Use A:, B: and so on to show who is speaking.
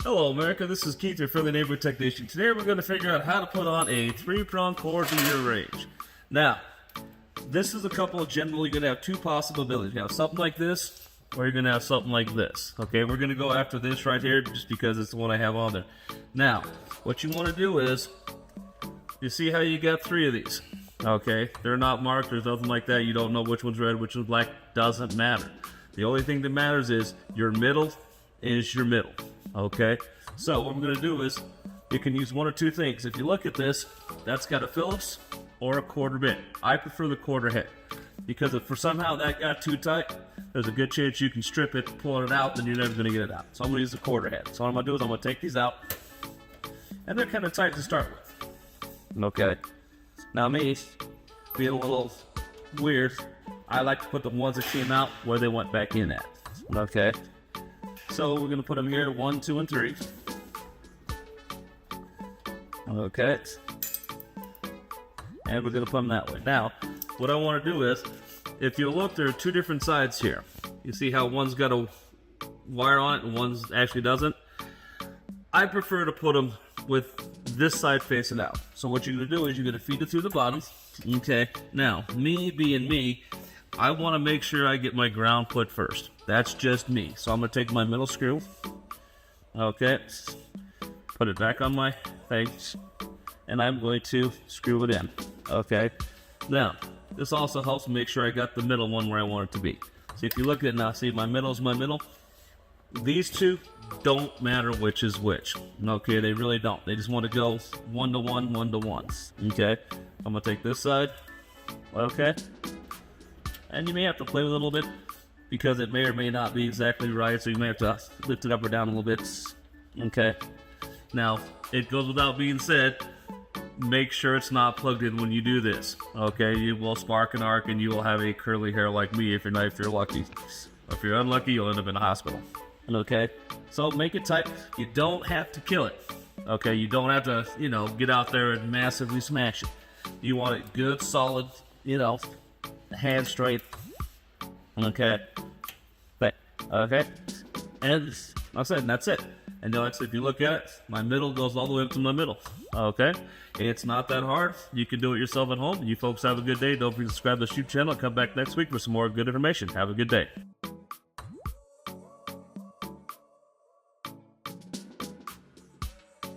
A: Hello America, this is Keith, your friendly neighborhood technician. Today we're going to figure out how to put on a 3-prong cord to your range. Now, this is a couple of generally going to have two possibilities. You have something like this, or you're going to have something like this. Okay, we're going to go after this right here just because it's the one I have on there. Now, what you want to do is, you see how you got 3 of these. Okay, they're not marked, there's nothing like that. You don't know which one's red, which one's black, doesn't matter. The only thing that matters is your middle is your middle. Okay, so what I'm going to do is, you can use one or two things. If you look at this, that's got a Phillips or a quarter bit. I prefer the quarter head, because if for somehow that got too tight, there's a good chance you can strip it, pull it out, and you're never going to get it out. So I'm going to use the quarter head. So what I'm going to do is I'm going to take these out, and they're kind of tight to start with. Okay, now me, being a little weird, I like to put the ones that came out where they went back in at. Okay. So we're going to put them here, 1, 2, and 3. Okay. And we're going to put them that way. Now, what I want to do is, if you look, there are 2 different sides here. You see how one's got a wire on it and one's actually doesn't? I prefer to put them with this side facing out. So what you're going to do is you're going to feed it through the bottom. Okay. Now, me being me, I want to make sure I get my ground put first. That's just me. So I'm going to take my middle screw. Okay. Put it back on my face. And I'm going to screw it in. Okay. Now, this also helps me make sure I got the middle one where I want it to be. So if you look at it now, see my middle is my middle. These 2 don't matter which is which. Okay, they really don't. They just want to go 1 to 1, 1 to 1. Okay. I'm going to take this side. Okay. And you may have to play with it a little bit, because it may or may not be exactly right, so you may have to lift it up or down a little bit. Okay. Now, it goes without being said, make sure it's not plugged in when you do this. Okay, you will spark an arc and you will have a curly hair like me if you're lucky. If you're unlucky, you'll end up in a hospital. Okay, so make it tight. You don't have to kill it. Okay, you don't have to, get out there and massively smash it. You want it good, solid, hand straight. Okay. Okay. And like I said, that's it. And if you look at it, my middle goes all the way up to my middle. Okay. It's not that hard. You can do it yourself at home. You folks have a good day. Don't forget to subscribe to the YouTube channel. Come back next week for some more good information. Have a good day.